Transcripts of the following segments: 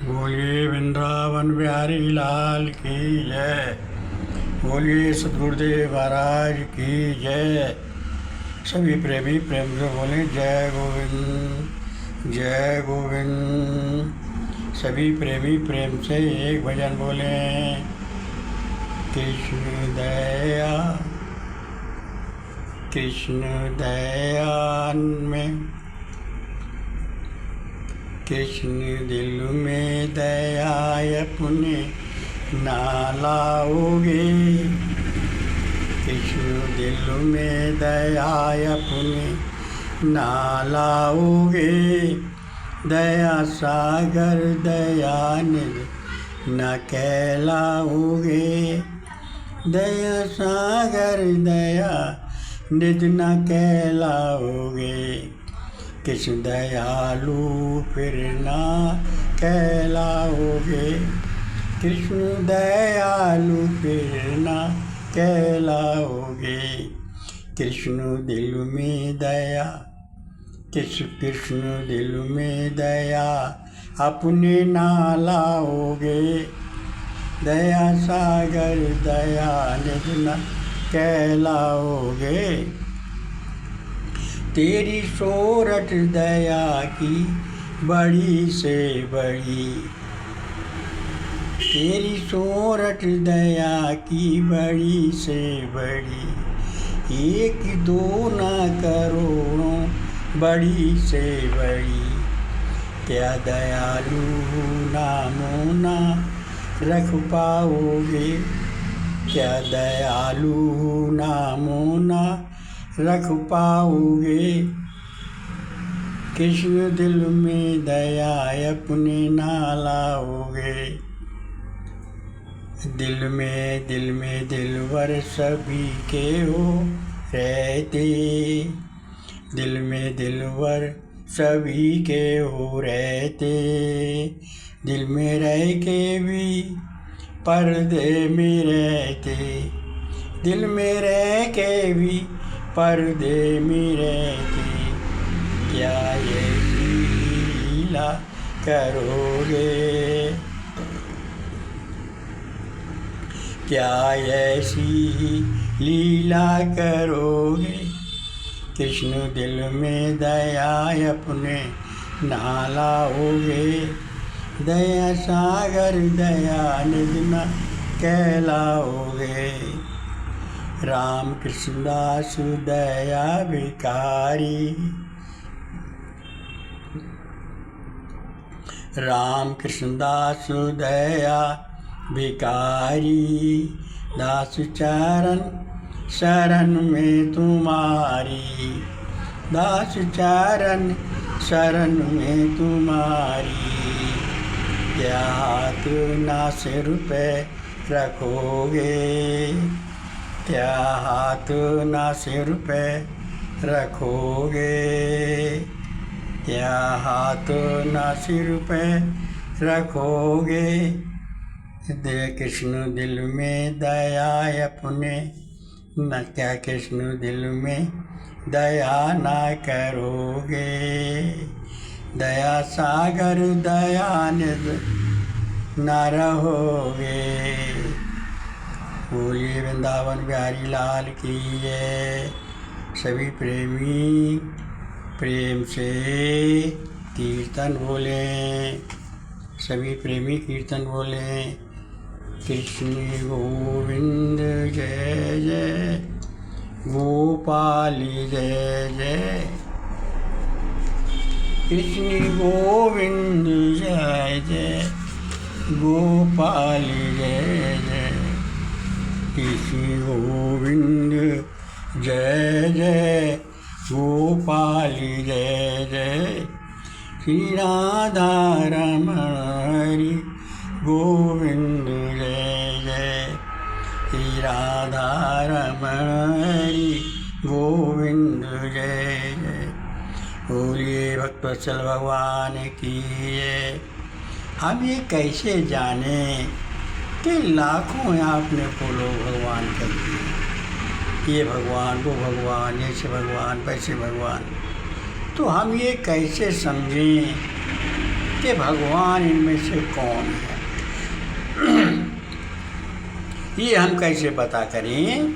बोलिए वृंदावन बिहारी लाल की जय। बोलिए सतगुरुदेव महाराज की जय। सभी प्रेमी प्रेम से बोले जय गोविंद जय गोविंद। सभी प्रेमी प्रेम से एक भजन बोले, कृष्ण दया कृष्ण दया में, कृष्ण दिल में दया अपने ना लाओगे। कृष्ण दिल में दया अपने ना लाओगे। दया सागर दया निधि न कहलाओगे। दया सागर दया निधि न कहलाओगे। कृष्ण दयालु फिर ना कहलाओगे। कृष्ण दयालु फिर ना कहलाओगे। कृष्ण दिल में दया कृष्ण दिल में दया अपने ना लाओगे। दया सागर दया निधि न कहलाओगे। तेरी सोरठ दया की बड़ी से बड़ी। तेरी सोरठ दया की बड़ी से बड़ी। एक दो न करोड़ों बड़ी से बड़ी। क्या दयालु नामो ना रख पाओगे। क्या दयालु नामो ना रख पाओगे। कृष्ण दिल में दया अपने ना लाओगे। दिल में दिलवर सभी के हो रहते। दिल में दिलवर सभी के हो रहते। दिल में रह के भी पर्दे में रहते। दिल में रह के भी पर्दे में रहते। क्या ये लीला करोगे। क्या ऐसी लीला करोगे। कृष्ण दिल में दया अपने ना लाओगे। दया सागर दया निधि न कहलाओगे। राम कृष्ण दास दया भिखारी। राम कृष्ण दास दया भिखारी। दास चरण शरण में तुम्हारी। दास चरण शरण में तुम्हारी। क्या हाथ ना सिर पे रखोगे। क्या हाथ ना सिर पे रखोगे। क्या हाथ ना सिर पे रखोगे। कृष्ण दिल में दया अपने न क्या कृष्ण दिल में दया ना करोगे। दया सागर दया निधि न रहोगे। बोलिए वृंदावन बिहारी लाल की जय। सभी प्रेमी प्रेम से कीर्तन बोलें। सभी प्रेमी कीर्तन बोलें। कृष्ण गोविंद जय जय। गोपाल जय जय। कृष्ण गोविंद जय जय। गोपाल जय जय। कृष्ण गोविंद जय जय। गोपाल जय जय। श्री राधा रमण हरि गोविंद जय जय। श्री राधा रमण हरि गोविंद जय जय। बोलिए भक्तवत्सल भगवान की जय। हम ये कैसे जाने कि लाखों यहाँ अपने को लोग भगवान करते हैं। ये भगवान वो भगवान ऐसे भगवान वैसे भगवान। तो हम ये कैसे समझें कि भगवान इनमें से कौन है। ये हम कैसे पता करें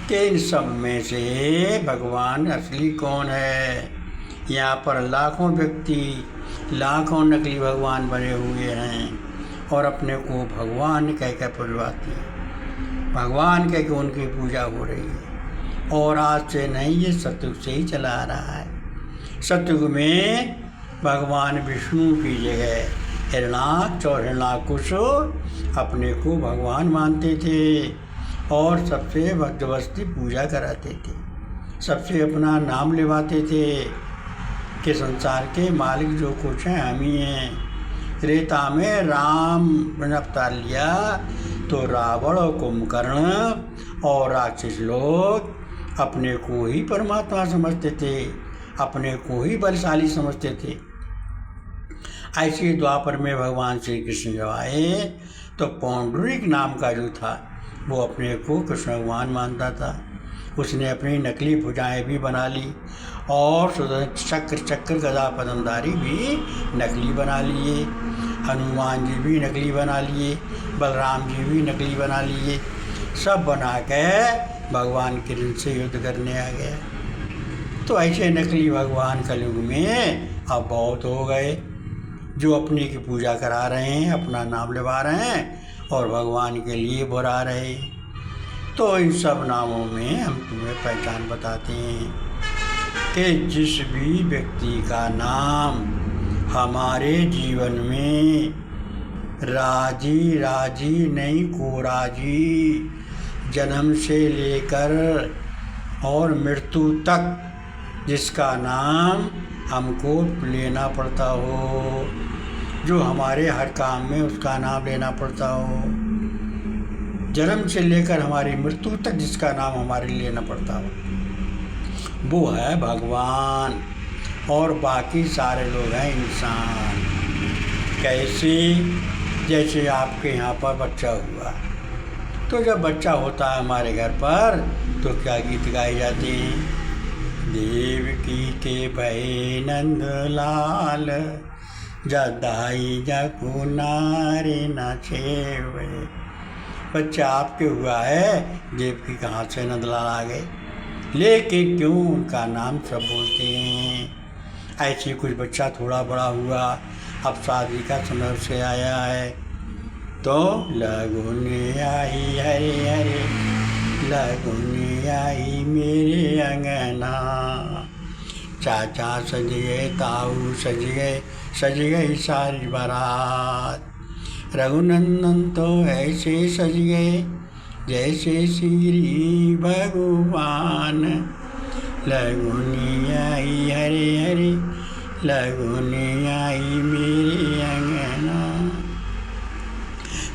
कि इन सब में से भगवान असली कौन है। यहाँ पर लाखों व्यक्ति, लाखों नकली भगवान बने हुए हैं और अपने को भगवान कह कर पुजवाते हैं, भगवान कह के उनकी पूजा हो रही है। और आज से नहीं, ये सतयुग से ही चला आ रहा है। सतयुग में भगवान विष्णु की जगह हिरणाक्ष और हिरणाकुश अपने को भगवान मानते थे और सबसे जबरदस्ती पूजा कराते थे, सबसे अपना नाम लेवाते थे कि संसार के मालिक जो कुछ हैं हम ही हैं। त्रेता में राम अवतार लिया तो रावण और कुंभकर्ण और राक्षस लोग अपने को ही परमात्मा समझते थे, अपने को ही बलशाली समझते थे। ऐसे द्वापर में भगवान श्री कृष्ण जब आए तो पौंडरिक नाम का जो था वो अपने को कृष्ण भगवान मानता था। उसने अपनी नकली भुजाएं भी बना ली और चक्र गदा पद्मधारी भी नकली बना लिए, हनुमान जी भी नकली बना लिए, बलराम जी भी नकली बना लिए। सब बना के भगवान के दिन से युद्ध करने आ गया। तो ऐसे नकली भगवान कलयुग में अब बहुत हो गए जो अपने की पूजा करा रहे हैं, अपना नाम लेवा रहे हैं और भगवान के लिए बुला रहे। तो इन सब नामों में हम तुम्हें पहचान बताते हैं कि जिस भी व्यक्ति का नाम हमारे जीवन में राजी राजी नहीं को राजी, जन्म से लेकर और मृत्यु तक जिसका नाम हमको लेना पड़ता हो, जो हमारे हर काम में उसका नाम लेना पड़ता हो, जन्म से लेकर हमारी मृत्यु तक जिसका नाम हमारे लेना पड़ता हो, वो है भगवान। और बाकी सारे लोग हैं इंसान। कैसे? जैसे आपके यहाँ पर बच्चा हुआ, तो जब बच्चा होता है हमारे घर पर तो क्या गीत गाए जाते हैं? देवकी के भय नंद लाल, जदाई जकु नारे न छेवे। बच्चा आपके हुआ है, देवकी कहाँ से नंदलाल आ गए, लेकिन क्यों उनका नाम सब बोलते हैं। ऐसे कुछ बच्चा थोड़ा बड़ा हुआ, अब शादी का समय से आया है तो लगुने आई हरे हरे, लगुने आई मेरे अंगना, चाचा सज गए, ताऊ सज गई सारी बारात। रघुनंदन तो ऐसे सज गए जैसे श्री भगवान, लगुनी आई हरे हरे, लगुनी आई मेरे अंगना।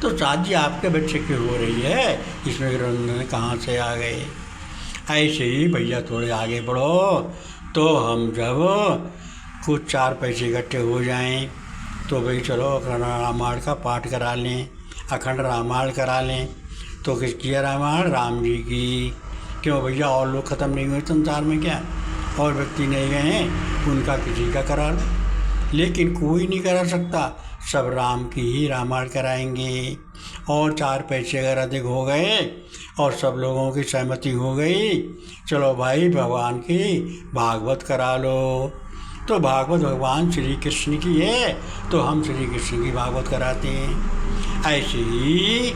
तो शादी आपके बच्चे की हो रही है, इसमें रघुनंदन कहाँ से आ गए। ऐसे ही भैया थोड़े आगे बढ़ो तो हम जब कुछ 4 पैसे इकट्ठे हो जाएं तो भाई चलो अखंड रामायण का पाठ करा लें, अखंड रामायण करा लें। तो किसकी है रामायण? राम जी की। क्यों भैया, और लोग ख़त्म नहीं हुए संसार में क्या? और व्यक्ति नहीं गए हैं, उनका किसी का करा लो। लेकिन कोई नहीं करा सकता, सब राम की ही रामायण कराएंगे। और 4 पैसे अगर अधिक हो गए और सब लोगों की सहमति हो गई, चलो भाई भगवान की भागवत करा लो। तो भागवत भगवान श्री कृष्ण की है तो हम श्री कृष्ण की भागवत कराते हैं। ऐसे ही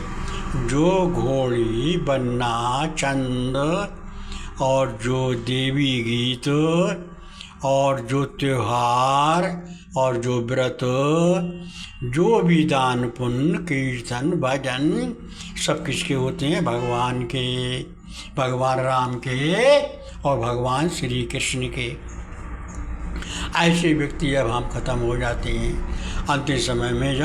जो घोड़ी, बन्ना, चंद और जो देवी गीत और जो त्योहार और जो व्रत, जो भी दान पुण्य कीर्तन भजन सब किसके होते हैं? भगवान के, भगवान राम के और भगवान श्री कृष्ण के। ऐसे व्यक्ति जब हम खत्म हो जाते हैं अंतिम समय में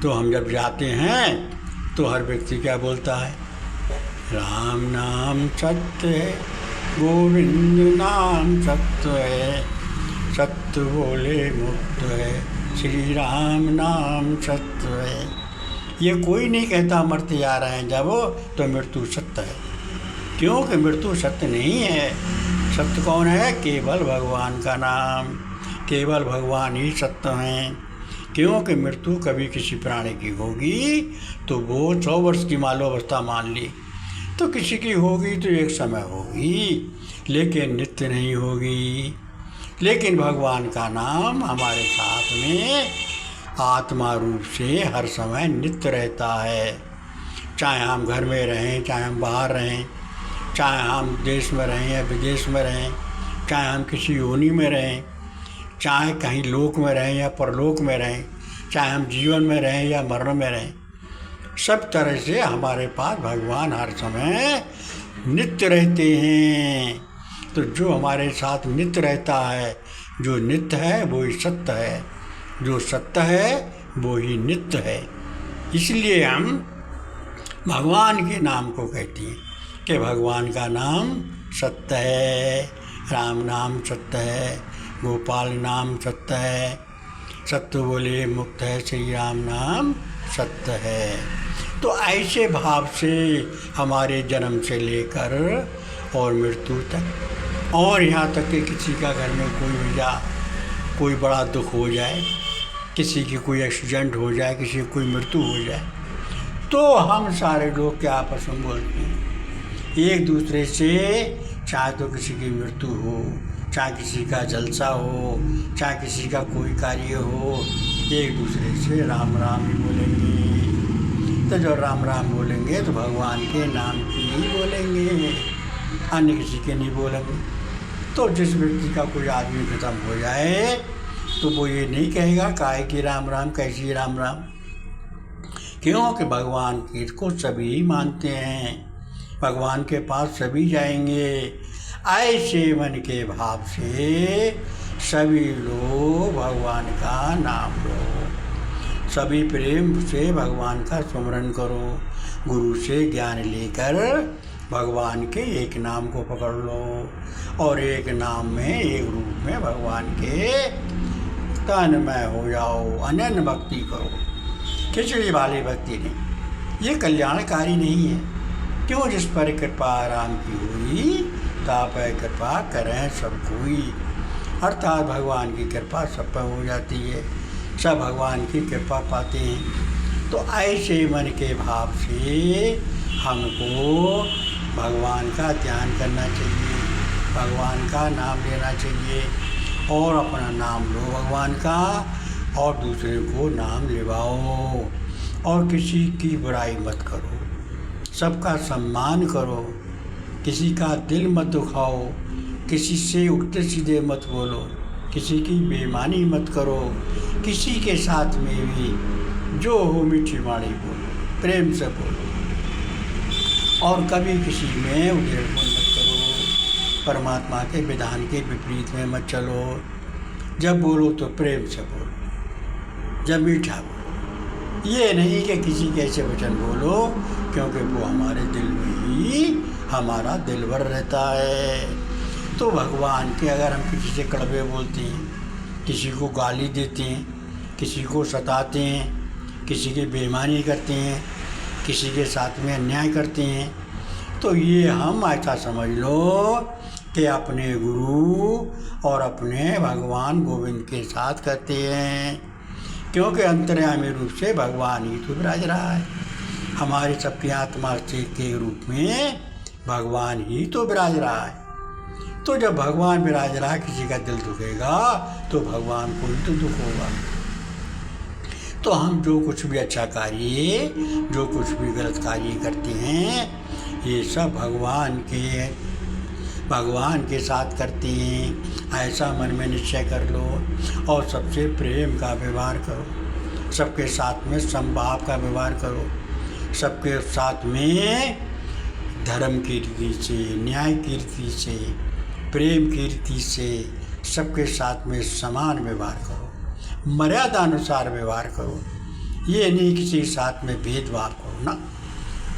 तो हम जब जाते हैं तो हर व्यक्ति क्या बोलता है? राम नाम सत्य है, गोविंद नाम सत्य है, सत्य बोले मुक्त है, श्री राम नाम सत्य है। ये कोई नहीं कहता मरते जा रहे हैं जब तो मृत्यु सत्य है, क्योंकि मृत्यु सत्य नहीं है। सत्य कौन है? केवल भगवान का नाम, केवल भगवान ही सत्य हैं। क्योंकि मृत्यु कभी किसी प्राणी की होगी तो वो 100 वर्ष की मान लो अवस्था मान ली, तो किसी की होगी तो एक समय होगी, लेकिन नित्य नहीं होगी। लेकिन भगवान का नाम हमारे साथ में आत्मा रूप से हर समय नित्य रहता है। चाहे हम घर में रहें, चाहे हम बाहर रहें, चाहे हम देश में रहें या विदेश में रहें, चाहे हम किसी योनि में रहें, चाहे कहीं लोक में रहें या परलोक में रहें, चाहे हम जीवन में रहें या मरण में रहें, सब तरह से हमारे पास भगवान हर समय नित्य रहते हैं। तो जो हमारे साथ नित्य रहता है, जो नित्य है वो ही सत्य है, जो सत्य है वो ही नित्य है। इसलिए हम भगवान के नाम को कहते हैं कि भगवान का नाम सत्य है, राम नाम सत्य है, गोपाल नाम सत्य है, सत्य बोले मुक्त है, श्री राम नाम सत्य है। तो ऐसे भाव से हमारे जन्म से लेकर और मृत्यु तक, और यहाँ तक कि किसी का घर में कोई बड़ा दुख हो जाए, किसी की कोई एक्सीडेंट हो जाए, किसी की कोई मृत्यु हो जाए, तो हम सारे लोग क्या आपस में बोलते हैं एक दूसरे से, चाहे तो किसी की मृत्यु हो, चाहे किसी का जलसा हो, चाहे किसी का कोई कार्य हो, एक दूसरे से राम राम ही बोलेंगे। तो जो राम राम बोलेंगे तो भगवान के नाम की ही बोलेंगे, अन्य किसी के नहीं बोलेंगे। तो जिस व्यक्ति का कोई आदमी खत्म हो जाए तो वो ये नहीं कहेगा काहे की राम राम, कैसी राम राम, क्योंकि भगवान की को सभी मानते हैं, भगवान के पास सभी जाएंगे। ऐसे मन के भाव से सभी लोग भगवान का नाम लो, सभी प्रेम से भगवान का स्मरण करो, गुरु से ज्ञान लेकर भगवान के एक नाम को पकड़ लो और एक नाम में, एक रूप में भगवान के तन्मय हो जाओ, अनन्य भक्ति करो। खिचड़ी वाली भक्ति नहीं, ये कल्याणकारी नहीं है। क्यों? जिस पर कृपा राम की हुई ताप कृपा करें सब कोई, अर्थात भगवान की कृपा सब पर हो जाती है, सब भगवान की कृपा पाते हैं। तो ऐसे मन के भाव से हमको भगवान का ध्यान करना चाहिए, भगवान का नाम लेना चाहिए और अपना नाम लो भगवान का और दूसरे को नाम लिवाओ और किसी की बुराई मत करो, सबका सम्मान करो, किसी का दिल मत दुखाओ, किसी से उल्टे सीधे मत बोलो, किसी की बेईमानी मत करो, किसी के साथ में भी जो हो मीठी वाणी बोलो, प्रेम से बोलो और कभी किसी में उधेड़पुन मत करो, परमात्मा के विधान के विपरीत में मत चलो। जब बोलो तो प्रेम से बोलो, जब मीठा बोलो, ये नहीं कि किसी के ऐसे वचन बोलो क्योंकि वो हमारे दिल में ही हमारा दिलवर रहता है। तो भगवान के अगर हम किसी से कड़वे बोलते हैं, किसी को गाली देते हैं, किसी को सताते हैं, किसी की बेईमानी करते हैं, किसी के साथ में अन्याय करते हैं, तो ये हम ऐसा समझ लो कि अपने गुरु और अपने भगवान गोविंद के साथ करते हैं, क्योंकि अंतर्यामी रूप से भगवान ही तो विराज रहा है, हमारे सबकी आत्मा के रूप में भगवान ही तो विराज रहा है। तो जब भगवान विराज रहा है, किसी का दिल दुखेगा तो भगवान को ही तो दुख होगा। तो हम जो कुछ भी अच्छा कार्य, जो कुछ भी गलत कार्य करते हैं, ये सब भगवान के साथ करते हैं। ऐसा मन में निश्चय कर लो और सबसे प्रेम का व्यवहार करो, सबके साथ में समभाव का व्यवहार करो, सबके साथ में धर्म कीर्ति से, न्याय कीर्ति से, प्रेम कीर्ति से सबके साथ में समान व्यवहार करो, मर्यादा अनुसार व्यवहार करो। ये नहीं किसी के साथ में भेदभाव करो ना,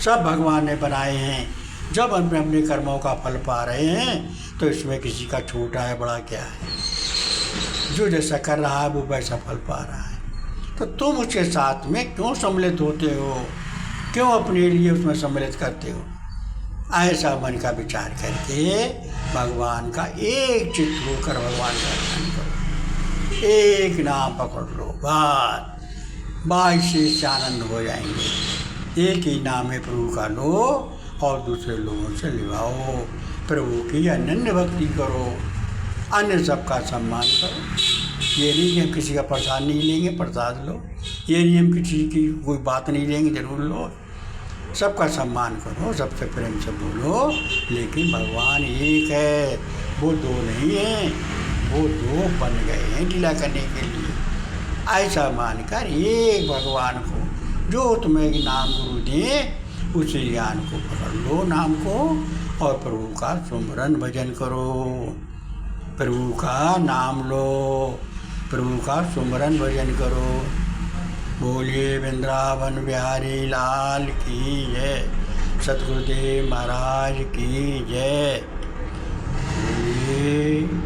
सब भगवान ने बनाए हैं। जब हम अपने कर्मों का फल पा रहे हैं तो इसमें किसी का छोटा है बड़ा क्या है, जो जैसा कर रहा है वो वैसा फल पा रहा है। तो तुम उसके साथ में क्यों सम्मिलित होते हो, क्यों अपने लिए उसमें सम्मिलित करते हो? ऐसा मन का विचार करके भगवान का एक चित्त होकर भगवान का ध्यान करो। एक नाम पकड़ लो, बस इससे आनंद हो जाएंगे। एक ही नाम है प्रभु का लो और दूसरे लोगों से निभाओ। प्रभु की अनन्य भक्ति करो, अन्य सबका सम्मान करो। ये नहीं कि हम किसी का प्रसाद नहीं लेंगे, प्रसाद लो। ये नहीं हम किसी की कोई बात नहीं लेंगे, जरूर लो। सबका सम्मान करो, सबसे प्रेम से बोलो। लेकिन भगवान एक है, वो दो नहीं है, वो दो बन गए हैं लीला करने के लिए। ऐसा मानकर एक भगवान को जो तुम्हें नाम गुरु दे, उसी ज्ञान को पकड़ लो, नाम को, और प्रभु का सुमरन भजन करो। प्रभु का नाम लो, प्रभु का सुमरन भजन करो। बोलिए वृंदावन बिहारी लाल की जय, सतगुरुदेव महाराज की जय। बोलिए।